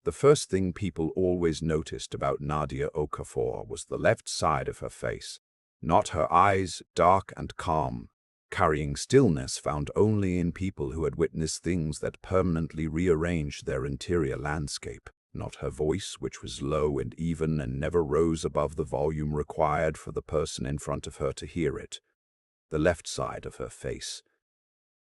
The first thing people always noticed about Nadia Okafor was the left side of her face, not her eyes, dark and calm, carrying stillness found only in people who had witnessed things that permanently rearranged their interior landscape, not her voice, which was low and even and never rose above the volume required for the person in front of her to hear it. The left side of her face.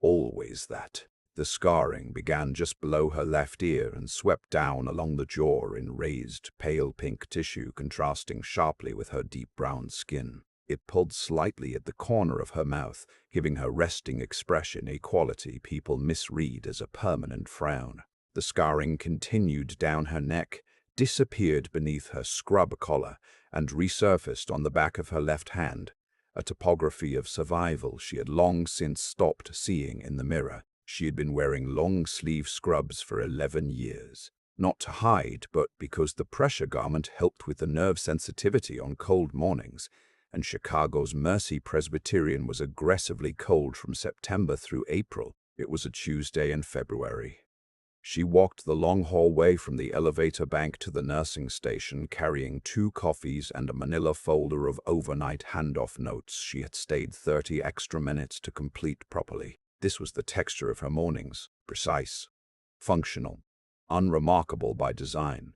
Always that. The scarring began just below her left ear and swept down along the jaw in raised, pale pink tissue contrasting sharply with her deep brown skin. It pulled slightly at the corner of her mouth, giving her resting expression a quality people misread as a permanent frown. The scarring continued down her neck, disappeared beneath her scrub collar, and resurfaced on the back of her left hand, a topography of survival she had long since stopped seeing in the mirror. She had been wearing long-sleeve scrubs for 11 years, not to hide, but because the pressure garment helped with the nerve sensitivity on cold mornings, and Chicago's Mercy Presbyterian was aggressively cold from September through April. It was a Tuesday in February. She walked the long hallway from the elevator bank to the nursing station, carrying 2 coffees and a manila folder of overnight handoff notes she had stayed 30 extra minutes to complete properly. This was the texture of her mornings, precise, functional, unremarkable by design.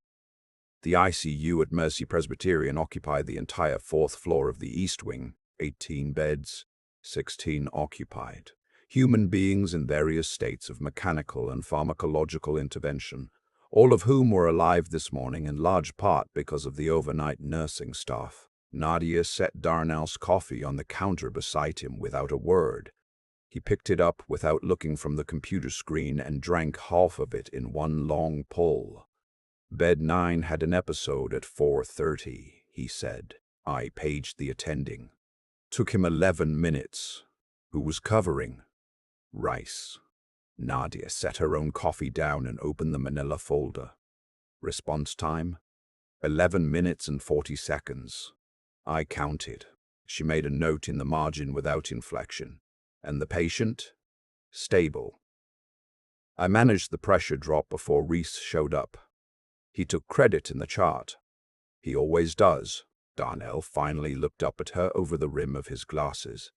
The ICU at Mercy Presbyterian occupied the entire 4th floor of the East Wing, 18 beds, 16 occupied. Human beings in various states of mechanical and pharmacological intervention, all of whom were alive this morning in large part because of the overnight nursing staff. Nadia set Darnell's coffee on the counter beside him without a word. He picked it up without looking from the computer screen and drank half of it in one long pull. Bed 9 had an episode at 4:30, he said. I paged the attending. Took him 11 minutes. Who was covering? Rice. Nadia set her own coffee down and opened the manila folder. Response time? 11 minutes and 40 seconds. I counted. She made a note in the margin without inflection. And the patient? Stable. I managed the pressure drop before Reese showed up. He took credit in the chart. He always does. Darnell finally looked up at her over the rim of his glasses.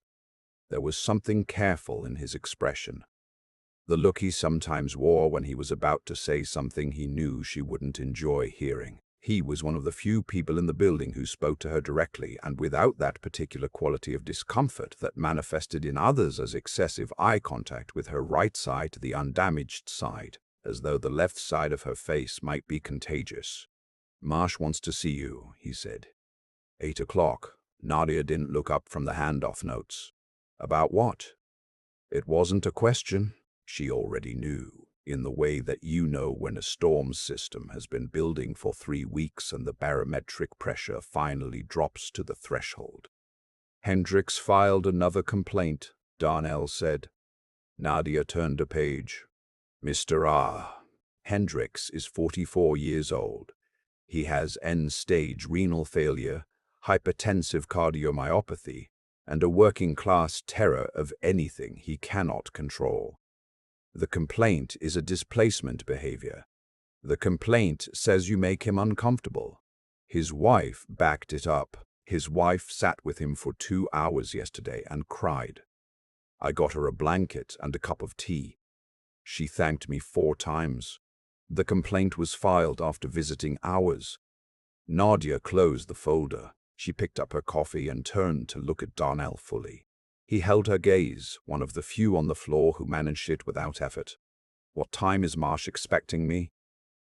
There was something careful in his expression. The look he sometimes wore when he was about to say something he knew she wouldn't enjoy hearing. He was one of the few people in the building who spoke to her directly and without that particular quality of discomfort that manifested in others as excessive eye contact with her right side to the undamaged side, as though the left side of her face might be contagious. Marsh wants to see you, he said. 8 o'clock. Nadia didn't look up from the handoff notes. About what? It wasn't a question. She already knew, in the way that you know when a storm system has been building for 3 weeks and the barometric pressure finally drops to the threshold. Hendricks filed another complaint, Darnell said. Nadia turned a page. Mr. R. Hendricks is 44 years old. He has end-stage renal failure, hypertensive cardiomyopathy, and a working-class terror of anything he cannot control. The complaint is a displacement behavior. The complaint says you make him uncomfortable. His wife backed it up. His wife sat with him for 2 hours yesterday and cried. I got her a blanket and a cup of tea. She thanked me 4 times. The complaint was filed after visiting hours. Nadia closed the folder. She picked up her coffee and turned to look at Darnell fully. He held her gaze, one of the few on the floor who managed it without effort. What time is Marsh expecting me?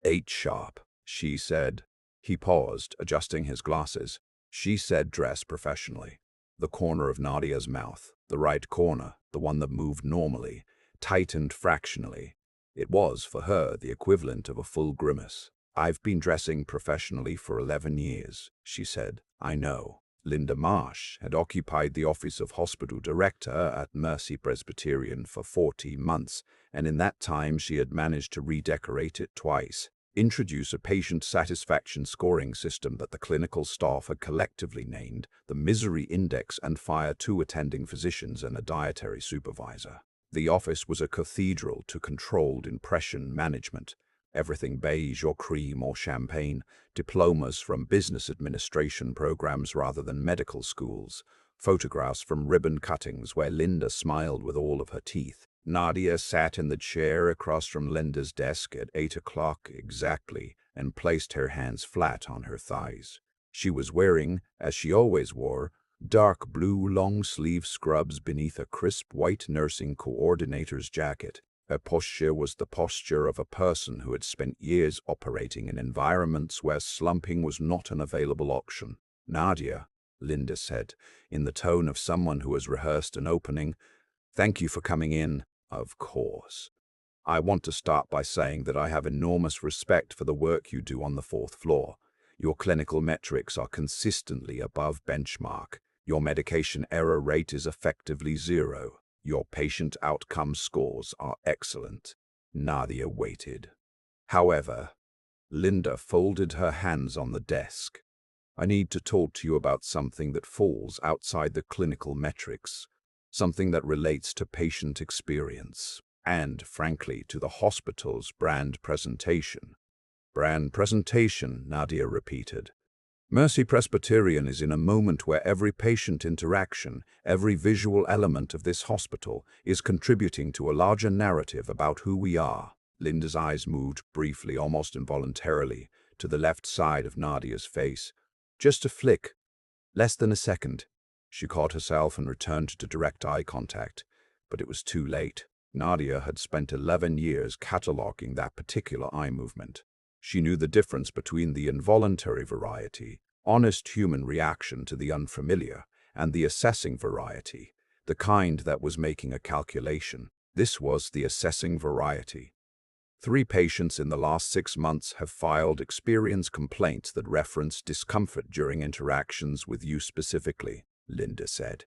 8 sharp, she said. He paused, adjusting his glasses. She said dress professionally. The corner of Nadia's mouth, the right corner, the one that moved normally, tightened fractionally. It was, for her, the equivalent of a full grimace. I've been dressing professionally for 11 years, she said. I know. Linda Marsh had occupied the office of hospital director at Mercy Presbyterian for 40 months, and in that time she had managed to redecorate it twice, introduce a patient satisfaction scoring system that the clinical staff had collectively named the Misery Index, and fire 2 attending physicians and a dietary supervisor. The office was a cathedral to controlled impression management, Everything beige or cream or champagne, diplomas from business administration programs rather than medical schools, photographs from ribbon cuttings where Linda smiled with all of her teeth. Nadia sat in the chair across from Linda's desk at 8 o'clock exactly and placed her hands flat on her thighs. She was wearing, as she always wore, dark blue long-sleeve scrubs beneath a crisp white nursing coordinator's jacket. Her posture was the posture of a person who had spent years operating in environments where slumping was not an available option. "Nadia," Linda said, in the tone of someone who has rehearsed an opening, "thank you for coming in, of course. I want to start by saying that I have enormous respect for the work you do on the 4th floor. Your clinical metrics are consistently above benchmark. Your medication error rate is effectively 0. Your patient outcome scores are excellent." Nadia waited. However, Linda folded her hands on the desk. "I need to talk to you about something that falls outside the clinical metrics, something that relates to patient experience, and, frankly, to the hospital's brand presentation." "Brand presentation," Nadia repeated. "Mercy Presbyterian is in a moment where every patient interaction, every visual element of this hospital is contributing to a larger narrative about who we are." Linda's eyes moved briefly, almost involuntarily, to the left side of Nadia's face. Just a flick, less than a second. She caught herself and returned to direct eye contact, but it was too late. Nadia had spent 11 years cataloging that particular eye movement. She knew the difference between the involuntary variety, honest human reaction to the unfamiliar, and the assessing variety, the kind that was making a calculation. This was the assessing variety. 3 patients in the last 6 months have filed experience complaints that reference discomfort during interactions with you specifically, Linda said.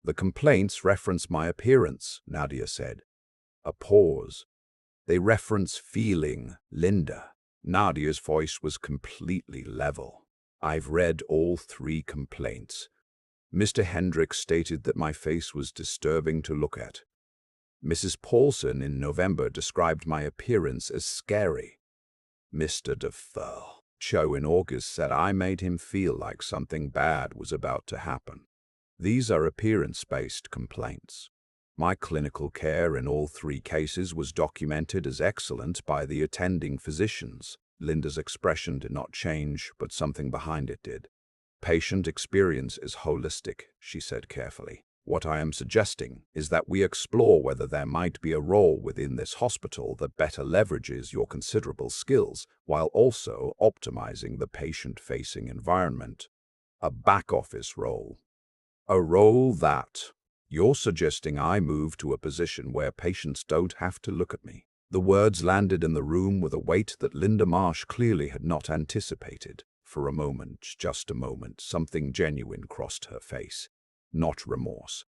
"The complaints reference my appearance," Nadia said. A pause. "They reference feeling, Linda." Nadia's voice was completely level. "I've read all 3 complaints. Mr. Hendricks stated that my face was disturbing to look at. Mrs. Paulson in November described my appearance as scary. Mr. Defoe Cho in August said I made him feel like something bad was about to happen. These are appearance-based complaints. My clinical care in all 3 cases was documented as excellent by the attending physicians." Linda's expression did not change, but something behind it did. "Patient experience is holistic," she said carefully. "What I am suggesting is that we explore whether there might be a role within this hospital that better leverages your considerable skills while also optimizing the patient-facing environment. A back-office role. A role that... You're suggesting I move to a position where patients don't have to look at me." The words landed in the room with a weight that Linda Marsh clearly had not anticipated. For a moment, just a moment, something genuine crossed her face. Not remorse.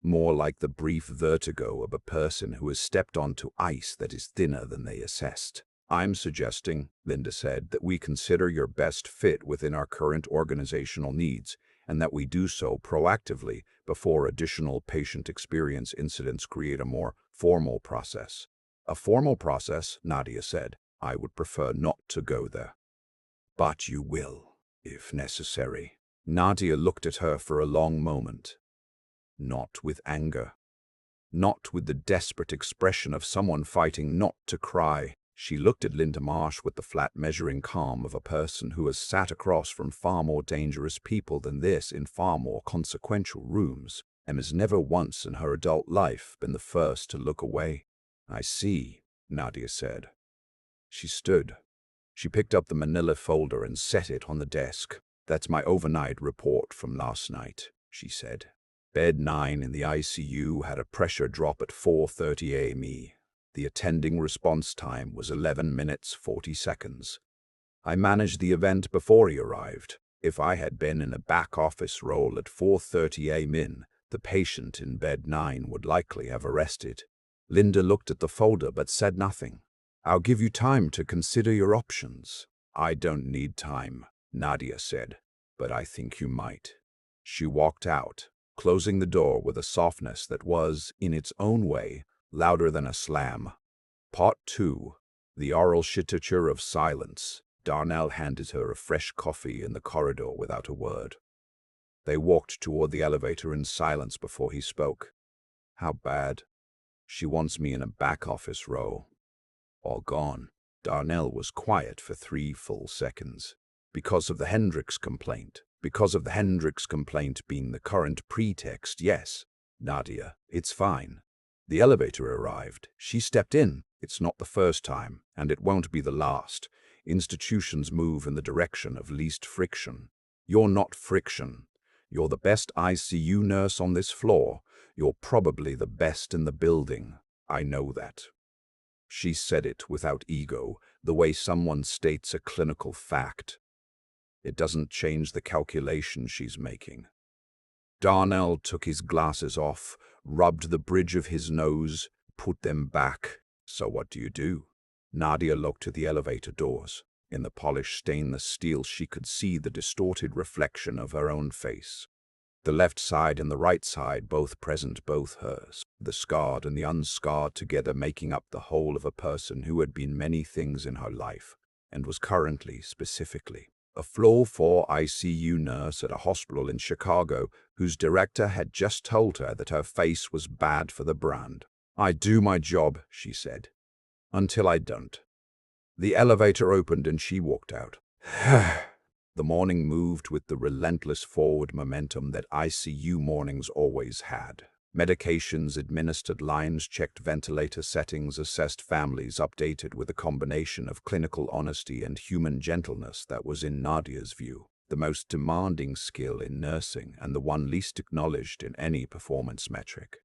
More like the brief vertigo of a person who has stepped onto ice that is thinner than they assessed. "I'm suggesting," Linda said, "that we consider your best fit within our current organizational needs, and that we do so proactively before additional patient experience incidents create a more formal process." "A formal process," Nadia said. "I would prefer not to go there." "But you will, if necessary." Nadia looked at her for a long moment. Not with anger. Not with the desperate expression of someone fighting not to cry. She looked at Linda Marsh with the flat measuring calm of a person who has sat across from far more dangerous people than this in far more consequential rooms, and has never once in her adult life been the first to look away. "I see," Nadia said. She stood. She picked up the manila folder and set it on the desk. "That's my overnight report from last night," she said. "Bed 9 in the ICU had a pressure drop at 4:30 a.m. The attending response time was 11 minutes 40 seconds. I managed the event before he arrived. If I had been in a back office role at 4:30 a.m., the patient in bed 9 would likely have arrested." Linda looked at the folder but said nothing. "I'll give you time to consider your options." "I don't need time," Nadia said, "but I think you might." She walked out, closing the door with a softness that was, in its own way, louder than a slam. Part 2. The oral literature of silence. Darnell handed her a fresh coffee in the corridor without a word. They walked toward the elevator in silence before he spoke. How bad? She wants me in a back office role. All gone. Darnell was quiet for 3 full seconds. Because of the Hendricks complaint. Because of the Hendricks complaint being the current pretext, yes. Nadia, it's fine. The elevator arrived. She stepped in. It's not the first time, and it won't be the last. Institutions move in the direction of least friction. You're not friction. You're the best ICU nurse on this floor. You're probably the best in the building. I know that. She said it without ego, the way someone states a clinical fact. It doesn't change the calculation she's making. Darnell took his glasses off, rubbed the bridge of his nose, put them back. So what do you do? Nadia looked at the elevator doors. In the polished stainless steel she could see the distorted reflection of her own face. The left side and the right side both present, both hers, the scarred and the unscarred together making up the whole of a person who had been many things in her life, and was currently, specifically, a floor 4 ICU nurse at a hospital in Chicago whose director had just told her that her face was bad for the brand. I do my job, she said, until I don't. The elevator opened and she walked out. The morning moved with the relentless forward momentum that ICU mornings always had. Medications administered, lines checked, ventilator settings assessed, families updated with a combination of clinical honesty and human gentleness that was, in Nadia's view, the most demanding skill in nursing and the one least acknowledged in any performance metric.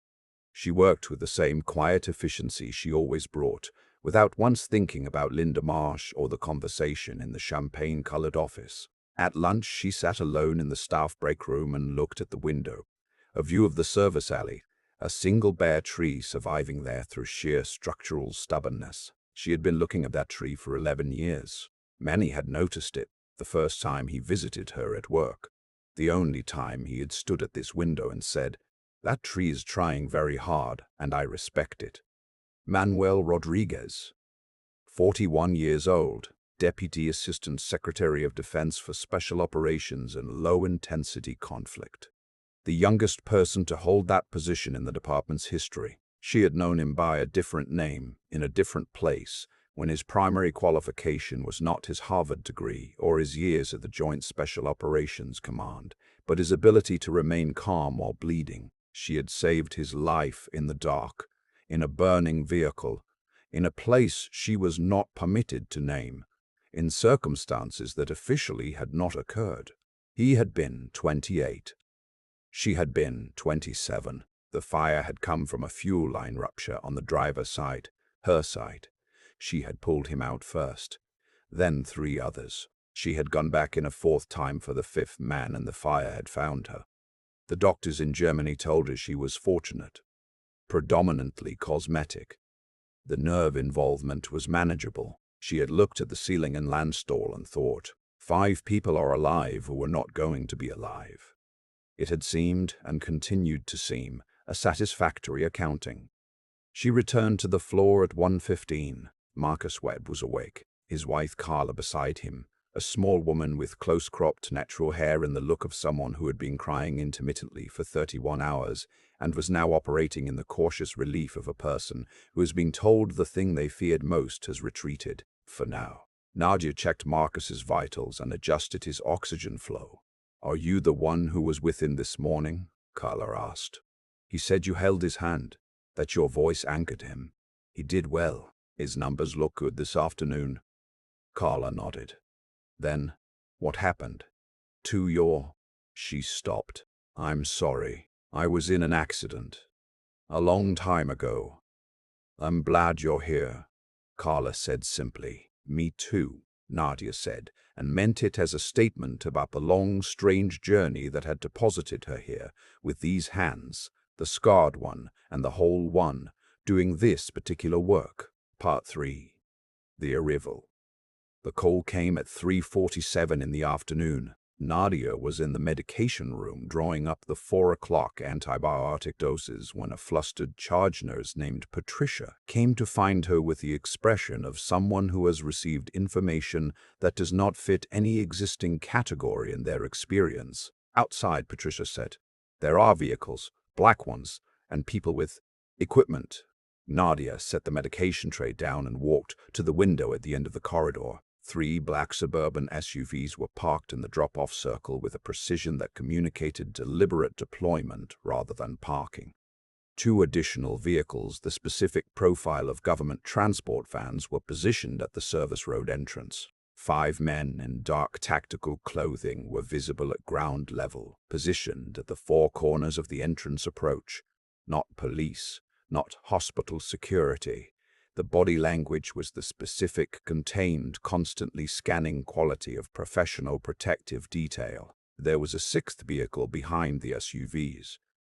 She worked with the same quiet efficiency she always brought, without once thinking about Linda Marsh or the conversation in the champagne-colored office. At lunch, she sat alone in the staff break room and looked at the window, a view of the service alley, a single bare tree surviving there through sheer structural stubbornness. She had been looking at that tree for 11 years. Manny had noticed it the first time he visited her at work, the only time he had stood at this window and said, "That tree is trying very hard, and I respect it." Manuel Rodriguez, 41 years old, Deputy Assistant Secretary of Defense for Special Operations and Low-Intensity Conflict. The youngest person to hold that position in the department's history. She had known him by a different name, in a different place, when his primary qualification was not his Harvard degree or his years at the Joint Special Operations Command, but his ability to remain calm while bleeding. She had saved his life in the dark, in a burning vehicle, in a place she was not permitted to name, in circumstances that officially had not occurred. He had been 28. She had been 27. The fire had come from a fuel line rupture on the driver's side, her side. She had pulled him out first, then 3 others. She had gone back in a 4th time for the 5th man, and the fire had found her. The doctors in Germany told her she was fortunate, predominantly cosmetic. The nerve involvement was manageable. She had looked at the ceiling in Landstuhl and thought, 5 people are alive who were not going to be alive. It had seemed, and continued to seem, a satisfactory accounting. She returned to the floor at 1:15. Marcus Webb was awake, his wife Carla beside him, a small woman with close-cropped natural hair and the look of someone who had been crying intermittently for 31 hours and was now operating in the cautious relief of a person who has been told the thing they feared most has retreated, for now. Nadia checked Marcus's vitals and adjusted his oxygen flow. "Are you the one who was with him this morning?" Carla asked. "He said you held his hand, that your voice anchored him. He did well. His numbers look good this afternoon." Carla nodded. "Then, what happened? To your—" She stopped. "I'm sorry. I was in an accident. A long time ago. I'm glad you're here," Carla said simply. "Me too," Nadia said, and meant it as a statement about the long, strange journey that had deposited her here, with these hands, the scarred one and the whole one, doing this particular work. Part 3. The arrival. The call came at 3:47 in the afternoon. Nadia was in the medication room drawing up the 4 o'clock antibiotic doses when a flustered charge nurse named Patricia came to find her with the expression of someone who has received information that does not fit any existing category in their experience. Outside, Patricia said, there are vehicles, black ones, and people with equipment. Nadia set the medication tray down and walked to the window at the end of the corridor. 3 black suburban SUVs were parked in the drop-off circle with a precision that communicated deliberate deployment rather than parking. 2 additional vehicles, the specific profile of government transport vans, were positioned at the service road entrance. 5 men in dark tactical clothing were visible at ground level, positioned at the 4 corners of the entrance approach. Not police, not hospital security. The body language was the specific, contained, constantly scanning quality of professional protective detail. There was a 6th vehicle behind the SUVs,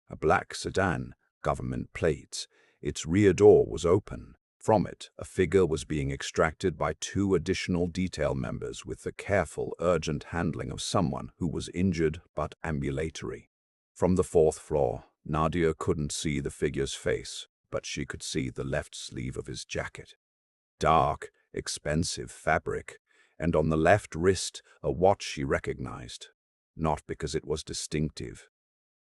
a black sedan, government plates. Its rear door was open. From it, a figure was being extracted by 2 additional detail members with the careful, urgent handling of someone who was injured but ambulatory. From the 4th floor, Nadia couldn't see the figure's face, but she could see the left sleeve of his jacket. Dark, expensive fabric, and on the left wrist a watch she recognized. Not because it was distinctive,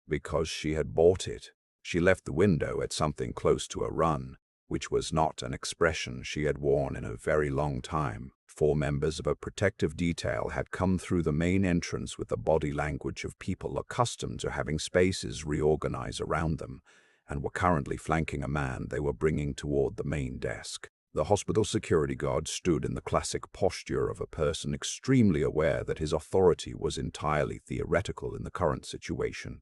because she had bought it. She left the window at something close to a run, which was not an expression she had worn in a very long time. 4 members of a protective detail had come through the main entrance with the body language of people accustomed to having spaces reorganize around them, and were currently flanking a man they were bringing toward the main desk. The hospital security guard stood in the classic posture of a person extremely aware that his authority was entirely theoretical in the current situation.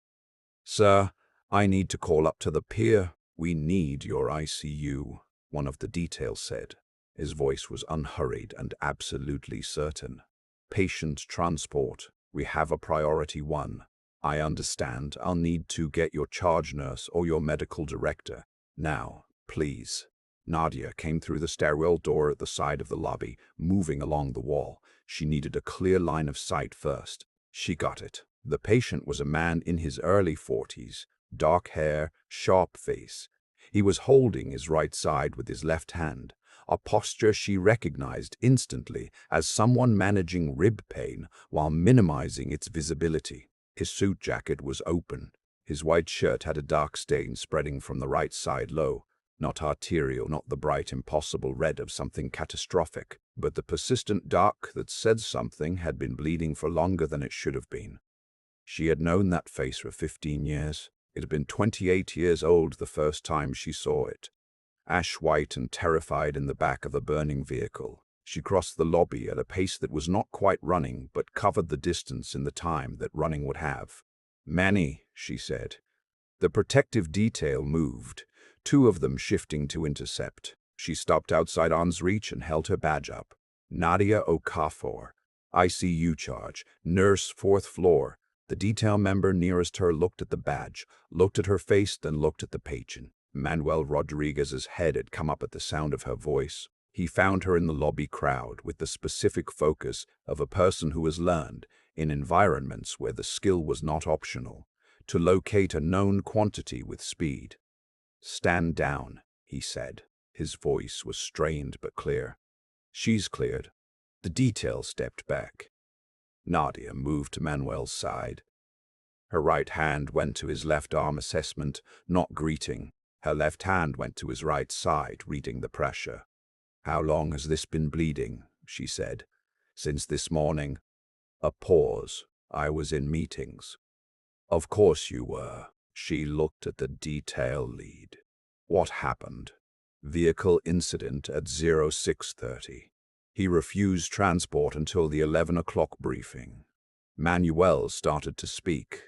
"Sir, I need to call up to the pier. We need your ICU," one of the details said. His voice was unhurried and absolutely certain. "Patient transport. We have a priority 1. I understand. I'll need to get your charge nurse or your medical director. Now, please." Nadia came through the stairwell door at the side of the lobby, moving along the wall. She needed a clear line of sight first. She got it. The patient was a man in his early 40s, dark hair, sharp face. He was holding his right side with his left hand, a posture she recognized instantly as someone managing rib pain while minimizing its visibility. His suit jacket was open. His white shirt had a dark stain spreading from the right side low, not arterial, not the bright, impossible red of something catastrophic, but the persistent dark that said something had been bleeding for longer than it should have been. She had known that face for 15 years. It had been 28 years old the first time she saw it. Ash-white and terrified in the back of a burning vehicle. She crossed the lobby at a pace that was not quite running, but covered the distance in the time that running would have. "Manny," she said. The protective detail moved, 2 of them shifting to intercept. She stopped outside arm's reach and held her badge up. "Nadia Okafor, ICU charge, nurse, 4th floor." The detail member nearest her looked at the badge, looked at her face, then looked at the patient. Manuel Rodriguez's head had come up at the sound of her voice. He found her in the lobby crowd with the specific focus of a person who has learned, in environments where the skill was not optional, to locate a known quantity with speed. "Stand down," he said. His voice was strained but clear. "She's cleared." The detail stepped back. Nadia moved to Manuel's side. Her right hand went to his left arm assessment, not greeting. Her left hand went to his right side, reading the pressure. "How long has this been bleeding?" she said. "Since this morning." A pause. "I was in meetings." "Of course you were." She looked at the detail lead. "What happened?" "Vehicle incident at 0630. He refused transport until the 11 o'clock briefing." Manuel started to speak.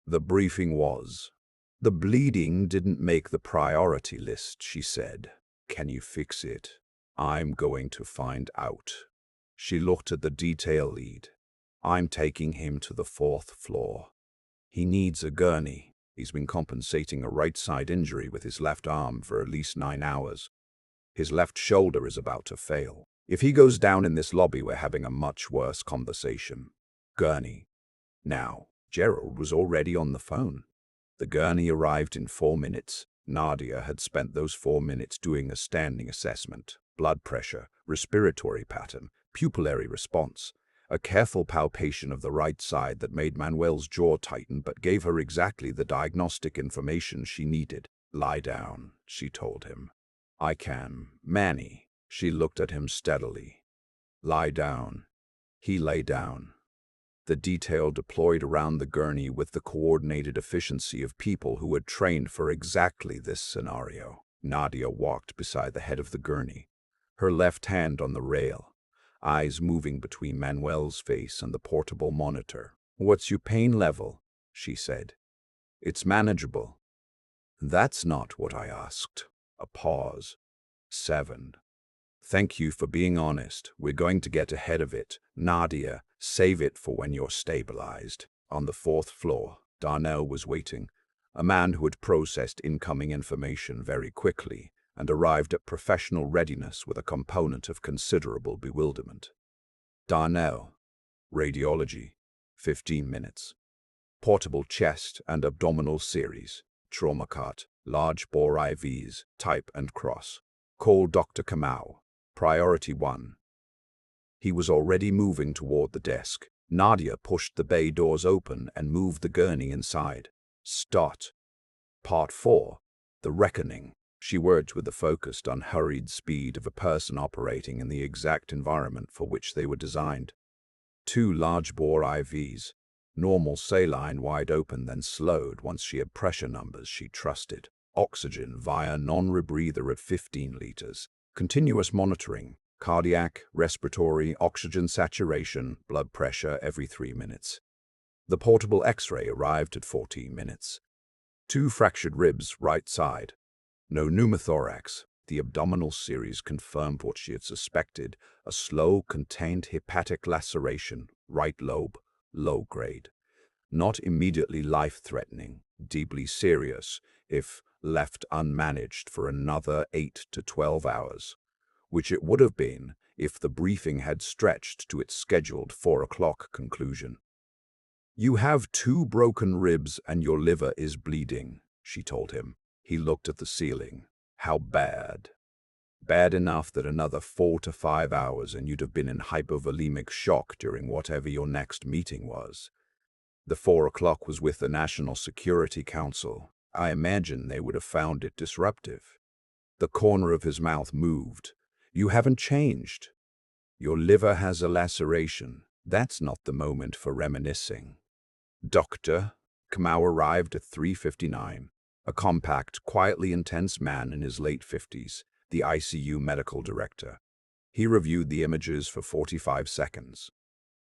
The briefing was, "The bleeding didn't make the priority list," she said. "Can you fix it?" "I'm going to find out." She looked at the detail lead. "I'm taking him to the 4th floor. He needs a gurney. He's been compensating a right side injury with his left arm for at least 9 hours. His left shoulder is about to fail. If he goes down in this lobby, we're having a much worse conversation. Gurney." Now, Gerald was already on the phone. The gurney arrived in 4 minutes. Nadia had spent those 4 minutes doing a standing assessment, blood pressure, respiratory pattern, pupillary response, a careful palpation of the right side that made Manuel's jaw tighten but gave her exactly the diagnostic information she needed. "Lie down," she told him. "I can. Manny." She looked at him steadily. "Lie down." He lay down. The detail deployed around the gurney with the coordinated efficiency of people who had trained for exactly this scenario. Nadia walked beside the head of the gurney, her left hand on the rail, eyes moving between Manuel's face and the portable monitor. "What's your pain level?" she said. "It's manageable." "That's not what I asked." A pause. 7. "Thank you for being honest. We're going to get ahead of it. Nadia, save it for when you're stabilized." On the 4th floor, Darnell was waiting, a man who had processed incoming information very quickly and arrived at professional readiness with a component of considerable bewilderment. "Darnell, radiology, 15 minutes. Portable chest and abdominal series, trauma cart, large bore IVs, type and cross. Call Dr. Kamau. Priority 1. He was already moving toward the desk. Nadia pushed the bay doors open and moved the gurney inside. "Start." Part 4. The Reckoning. She worked with the focused, unhurried speed of a person operating in the exact environment for which they were designed. 2 large-bore IVs. Normal saline wide open, then slowed once she had pressure numbers she trusted. Oxygen via non-rebreather at 15 liters. Continuous monitoring. Cardiac, respiratory, oxygen saturation, blood pressure every 3 minutes. The portable X-ray arrived at 14 minutes. 2 fractured ribs, right side. No pneumothorax. The abdominal series confirmed what she had suspected, a slow, contained hepatic laceration, right lobe, low grade. Not immediately life-threatening, deeply serious, if left unmanaged for another 8 to 12 hours, which it would have been if the briefing had stretched to its scheduled 4 o'clock conclusion. "You have 2 broken ribs and your liver is bleeding," she told him. He looked at the ceiling. "How bad?" "Bad enough that another 4 to 5 hours and you'd have been in hypovolemic shock during whatever your next meeting was. The 4 o'clock was with the National Security Council. I imagine they would have found it disruptive." The corner of his mouth moved. "You haven't changed. Your liver has a laceration. That's not the moment for reminiscing." Dr. Kamau arrived at 3:59, a compact, quietly intense man in his late 50s, the ICU medical director. He reviewed the images for 45 seconds.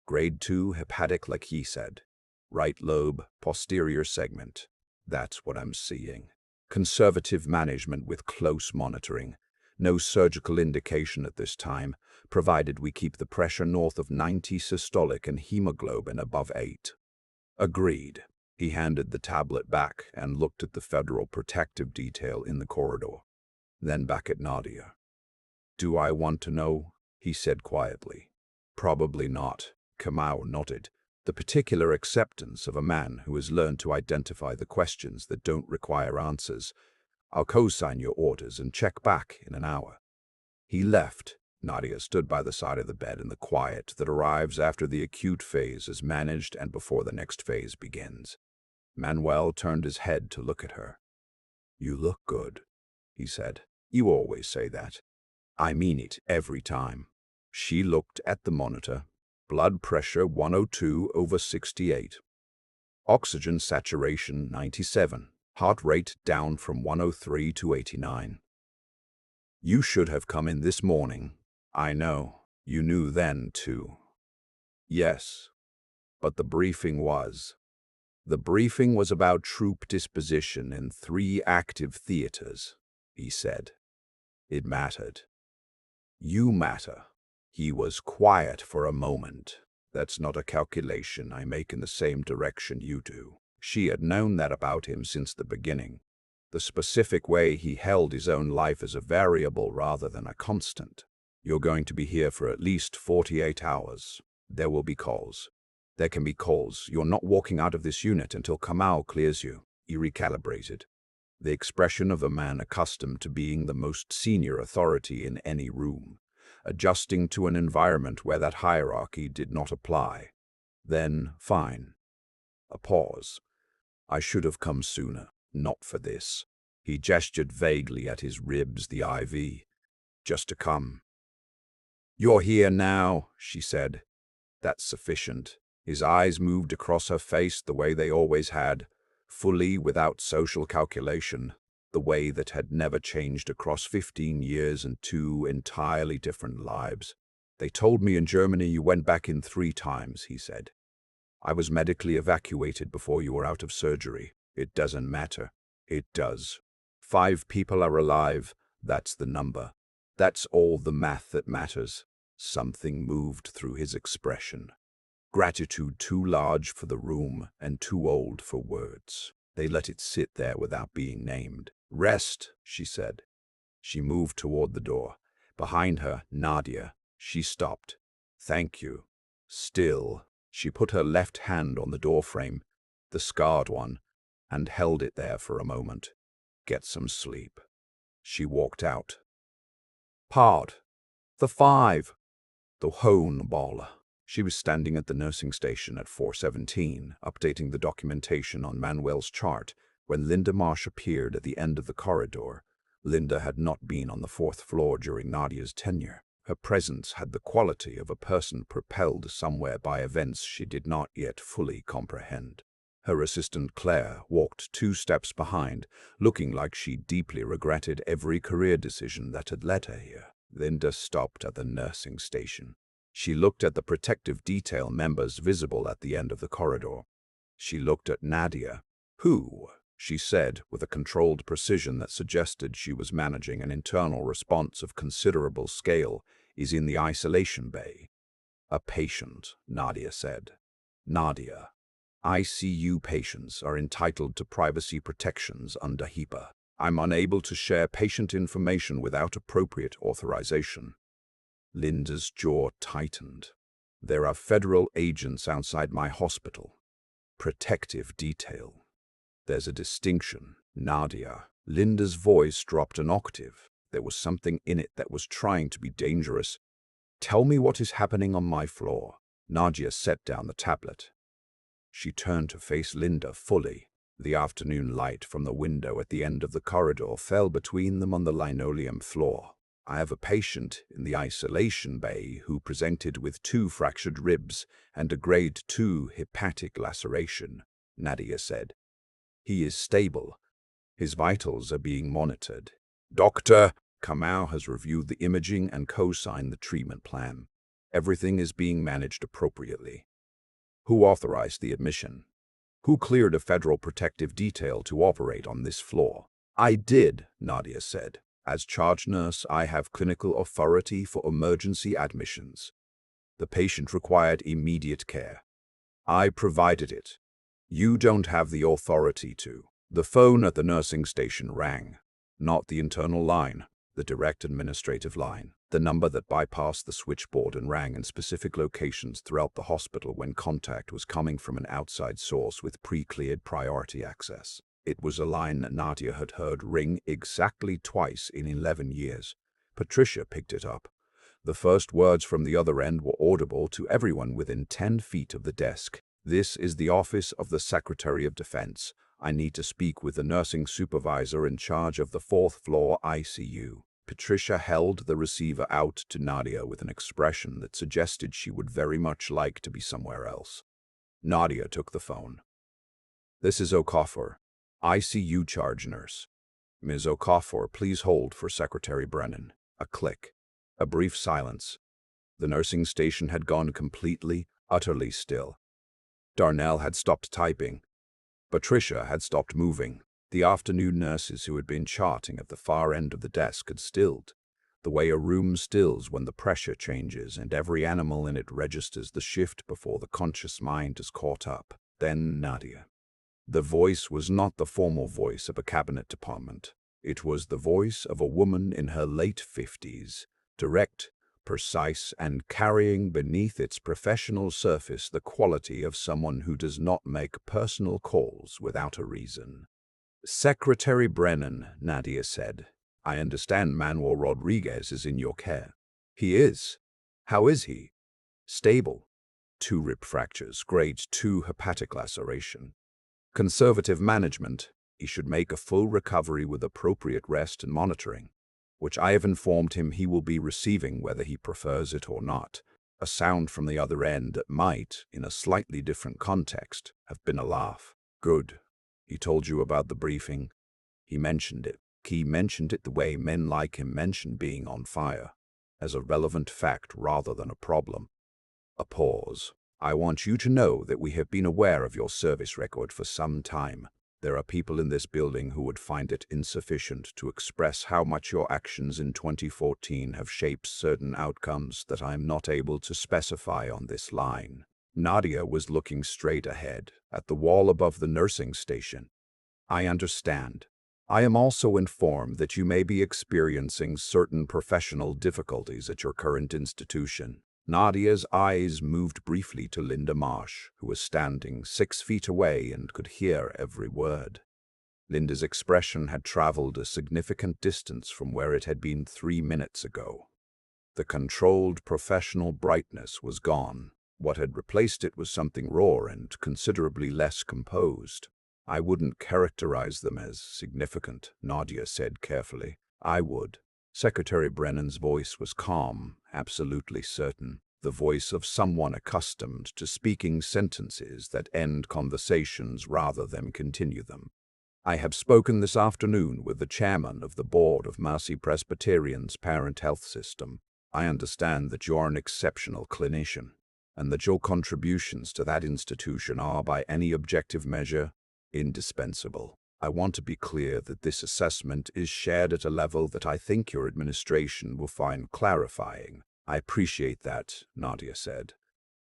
"Grade 2 hepatic, like he said. Right lobe, posterior segment. That's what I'm seeing. Conservative management with close monitoring. No surgical indication at this time, provided we keep the pressure north of 90 systolic and hemoglobin above 8. "Agreed." He handed the tablet back and looked at the federal protective detail in the corridor, then back at Nadia. "Do I want to know?" he said quietly. "Probably not." Kamau nodded, the particular acceptance of a man who has learned to identify the questions that don't require answers. "I'll co-sign your orders and check back in an hour." He left. Nadia stood by the side of the bed in the quiet that arrives after the acute phase is managed and before the next phase begins. Manuel turned his head to look at her. "You look good," he said. "You always say that." "I mean it every time." She looked at the monitor. Blood pressure 102/68. Oxygen saturation 97. Heart rate down from 103 to 89. "You should have come in this morning." "I know. You knew then, too." "Yes. But the briefing was. The briefing was about troop disposition in 3 active theaters," he said. "It mattered. You matter." He was quiet for a moment. "That's not a calculation I make in the same direction you do." She had known that about him since the beginning. The specific way he held his own life as a variable rather than a constant. "You're going to be here for at least 48 hours. There will be calls." There can be calls. You're not walking out of this unit until Kamau clears you. He recalibrated. The expression of a man accustomed to being the most senior authority in any room, adjusting to an environment where that hierarchy did not apply. Then, fine. A pause. I should have come sooner. Not for this. He gestured vaguely at his ribs, the IV. Just to come. You're here now, she said. That's sufficient. His eyes moved across her face the way they always had, fully without social calculation, the way that had never changed across 15 years and 2 entirely different lives. They told me in Germany you went back in 3 times, he said. I was medically evacuated before you were out of surgery. It doesn't matter. It does. 5 people are alive. That's the number. That's all the math that matters. Something moved through his expression. Gratitude too large for the room and too old for words. They let it sit there without being named. Rest, she said. She moved toward the door. Behind her, Nadia. She stopped. Thank you. Still. She put her left hand on the doorframe, the scarred one, and held it there for a moment. Get some sleep. She walked out. Part. The 5. The Hone Ball. She was standing at the nursing station at 4:17, updating the documentation on Manuel's chart, when Linda Marsh appeared at the end of the corridor. Linda had not been on the 4th floor during Nadia's tenure. Her presence had the quality of a person propelled somewhere by events she did not yet fully comprehend. Her assistant Claire walked 2 steps behind, looking like she deeply regretted every career decision that had led her here. Linda stopped at the nursing station. She looked at the protective detail members visible at the end of the corridor. She looked at Nadia. Who, she said with a controlled precision that suggested she was managing an internal response of considerable scale, is in the isolation bay. A patient, Nadia said. Nadia. ICU patients are entitled to privacy protections under HIPAA. I'm unable to share patient information without appropriate authorization. Linda's jaw tightened. There are federal agents outside my hospital. Protective detail. There's a distinction, Nadia. Linda's voice dropped an octave. There was something in it that was trying to be dangerous. Tell me what is happening on my floor. Nadia set down the tablet. She turned to face Linda fully. The afternoon light from the window at the end of the corridor fell between them on the linoleum floor. I have a patient in the isolation bay who presented with 2 fractured ribs and a grade 2 hepatic laceration, Nadia said. He is stable. His vitals are being monitored. Dr. Kamau has reviewed the imaging and co-signed the treatment plan. Everything is being managed appropriately. Who authorized the admission? Who cleared a federal protective detail to operate on this floor? I did, Nadia said. As charge nurse, I have clinical authority for emergency admissions. The patient required immediate care. I provided it. You don't have the authority to. The phone at the nursing station rang. Not the internal line, the direct administrative line. The number that bypassed the switchboard and rang in specific locations throughout the hospital when contact was coming from an outside source with pre-cleared priority access. It was a line that Nadia had heard ring exactly twice in 11 years. Patricia picked it up. The first words from the other end were audible to everyone within 10 feet of the desk. This is the office of the Secretary of Defense. I need to speak with the nursing supervisor in charge of the 4th floor ICU. Patricia held the receiver out to Nadia with an expression that suggested she would very much like to be somewhere else. Nadia took the phone. This is Okafor, ICU charge nurse. Ms. Okafor, please hold for Secretary Brennan. A click. A brief silence. The nursing station had gone completely, utterly still. Darnell had stopped typing. Patricia had stopped moving. The afternoon nurses who had been charting at the far end of the desk had stilled, the way a room stills when the pressure changes and every animal in it registers the shift before the conscious mind is caught up. Then Nadia. The voice was not the formal voice of a cabinet department. It was the voice of a woman in her late 50s, direct, precise and carrying beneath its professional surface the quality of someone who does not make personal calls without a reason. "Secretary Brennan," Nadia said, "I understand Manuel Rodriguez is in your care." "He is. How is he?" "Stable. 2 rib fractures, grade 2 hepatic laceration. Conservative management. He should make a full recovery with appropriate rest and monitoring, which I have informed him he will be receiving whether he prefers it or not." A sound from the other end that might, in a slightly different context, have been a laugh. "Good. He told you about the briefing?" "He mentioned it. He mentioned it the way men like him mention being on fire, as a relevant fact rather than a problem." A pause. "I want you to know that we have been aware of your service record for some time. There are people in this building who would find it insufficient to express how much your actions in 2014 have shaped certain outcomes that I am not able to specify on this line." Nadia was looking straight ahead, at the wall above the nursing station. "I understand. I am also informed that you may be experiencing certain professional difficulties at your current institution." Nadia's eyes moved briefly to Linda Marsh, who was standing 6 feet away and could hear every word. Linda's expression had traveled a significant distance from where it had been 3 minutes ago. The controlled professional brightness was gone. What had replaced it was something raw and considerably less composed. "I wouldn't characterize them as significant," Nadia said carefully. "I would." Secretary Brennan's voice was calm, absolutely certain, the voice of someone accustomed to speaking sentences that end conversations rather than continue them. "I have spoken this afternoon with the chairman of the board of Mercy Presbyterian's parent health system. I understand that you're an exceptional clinician, and that your contributions to that institution are, by any objective measure, indispensable. I want to be clear that this assessment is shared at a level that I think your administration will find clarifying." "I appreciate that," Nadia said.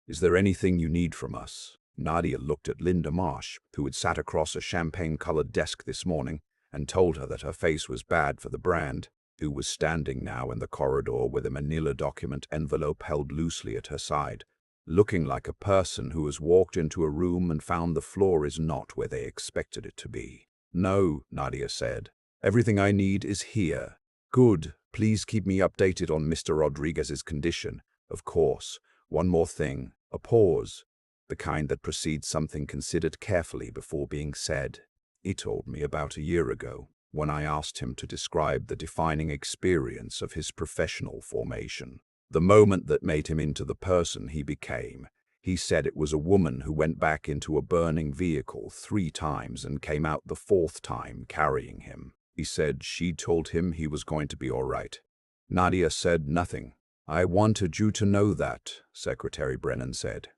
"Is there anything you need from us?" Nadia looked at Linda Marsh, who had sat across a champagne-colored desk this morning, and told her that her face was bad for the brand, who was standing now in the corridor with a manila document envelope held loosely at her side, looking like a person who has walked into a room and found the floor is not where they expected it to be. "No," Nadia said. "Everything I need is here." "Good. Please keep me updated on Mr. Rodriguez's condition. Of course. One more thing." A pause, the kind that precedes something considered carefully before being said. "He told me about a year ago, when I asked him to describe the defining experience of his professional formation, the moment that made him into the person he became. He said it was a woman who went back into a burning vehicle 3 times and came out the 4th time carrying him. He said she told him he was going to be all right." Nadia said nothing. "I wanted you to know that," Secretary Brennan said.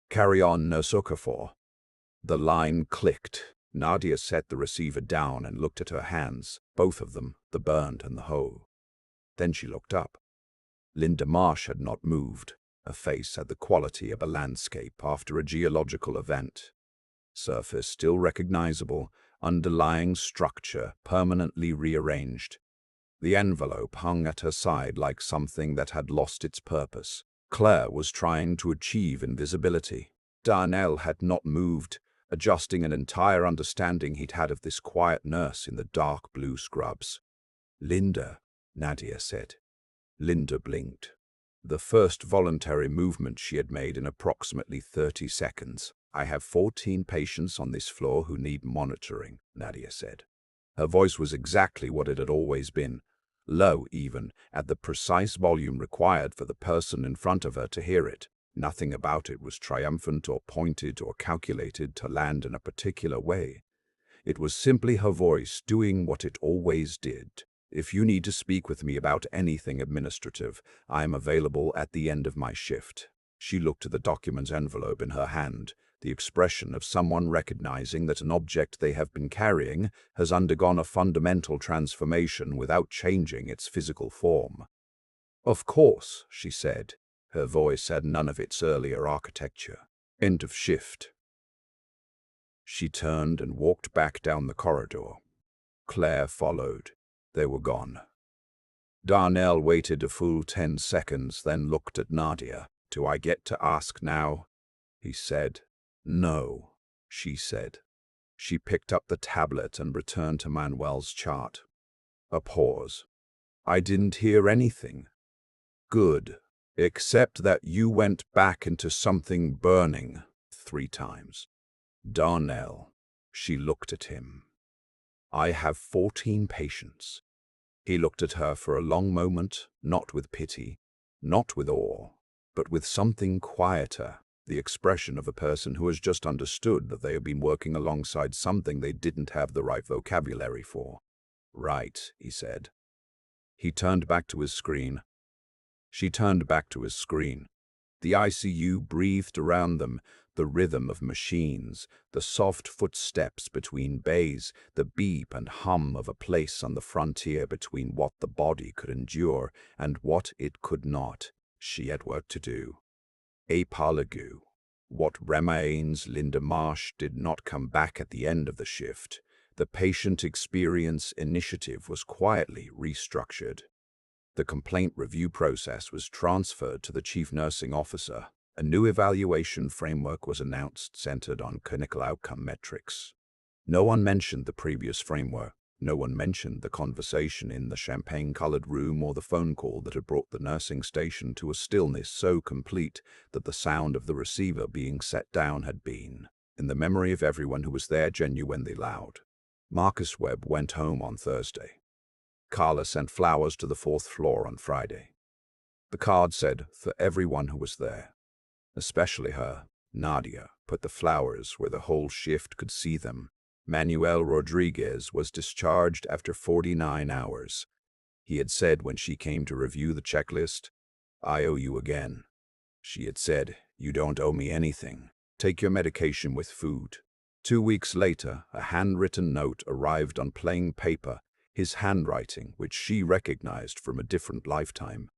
"Carry on, Nurse Okafor." The line clicked. Nadia set the receiver down and looked at her hands, both of them, the burned and the whole. Then she looked up. Linda Marsh had not moved. Her face had the quality of a landscape after a geological event. Surface still recognizable, underlying structure permanently rearranged. The envelope hung at her side like something that had lost its purpose. Claire was trying to achieve invisibility. Darnell had not moved, adjusting an entire understanding he'd had of this quiet nurse in the dark blue scrubs. "Linda," Nadia said. Linda blinked. The first voluntary movement she had made in approximately 30 seconds. "I have 14 patients on this floor who need monitoring," Nadia said. Her voice was exactly what it had always been, low even, at the precise volume required for the person in front of her to hear it. Nothing about it was triumphant or pointed or calculated to land in a particular way. It was simply her voice doing what it always did. "If you need to speak with me about anything administrative, I am available at the end of my shift." She looked at the document envelope in her hand, the expression of someone recognizing that an object they have been carrying has undergone a fundamental transformation without changing its physical form. "Of course," she said. Her voice had none of its earlier architecture. "End of shift." She turned and walked back down the corridor. Claire followed. They were gone. Darnell waited a full 10 seconds, then looked at Nadia. "Do I get to ask now?" he said. "No," she said. She picked up the tablet and returned to Manuel's chart. A pause. "I didn't hear anything." "Good. Except that you went back into something burning 3 times. Darnell." She looked at him. "I have 14 patients." He looked at her for a long moment, not with pity, not with awe, but with something quieter, the expression of a person who has just understood that they have been working alongside something they didn't have the right vocabulary for. "Right," he said. He turned back to his screen. She turned back to his screen. The ICU breathed around them, the rhythm of machines, the soft footsteps between bays, the beep and hum of a place on the frontier between what the body could endure and what it could not. She had work to do. A Parlegu. What remains, Linda Marsh did not come back at the end of the shift. The patient experience initiative was quietly restructured. The complaint review process was transferred to the chief nursing officer. A new evaluation framework was announced centered on clinical outcome metrics. No one mentioned the previous framework. No one mentioned the conversation in the champagne-colored room or the phone call that had brought the nursing station to a stillness so complete that the sound of the receiver being set down had been, in the memory of everyone who was there, genuinely loud. Marcus Webb went home on Thursday. Carla sent flowers to the 4th floor on Friday. The card said, "For everyone who was there." Especially her. Nadia put the flowers where the whole shift could see them. Manuel Rodriguez was discharged after 49 hours. He had said when she came to review the checklist, "I owe you again." She had said, "You don't owe me anything. Take your medication with food." 2 weeks later, a handwritten note arrived on plain paper, his handwriting, which she recognized from a different lifetime.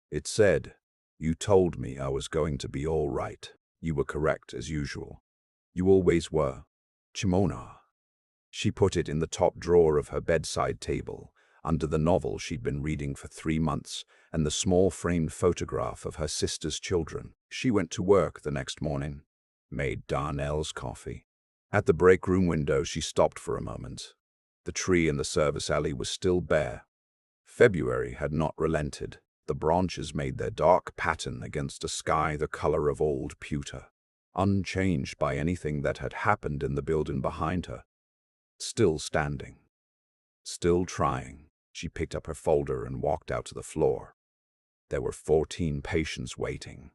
It said, "You told me I was going to be all right. You were correct as usual. You always were. Chimona." She put it in the top drawer of her bedside table, under the novel she'd been reading for 3 months and the small framed photograph of her sister's children. She went to work the next morning, made Darnell's coffee. At the break room window, she stopped for a moment. The tree in the service alley was still bare. February had not relented. The branches made their dark pattern against a sky the color of old pewter, unchanged by anything that had happened in the building behind her. Still standing. Still trying. She picked up her folder and walked out to the floor. There were 14 patients waiting.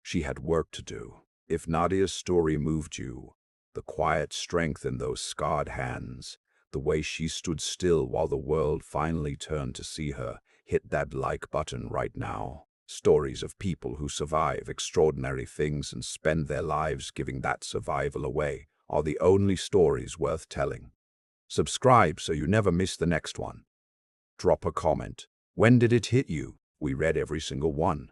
She had work to do. If Nadia's story moved you, the quiet strength in those scarred hands, the way she stood still while the world finally turned to see her, hit that like button right now. Stories of people who survive extraordinary things and spend their lives giving that survival away are the only stories worth telling. Subscribe so you never miss the next one. Drop a comment. When did it hit you? We read every single one.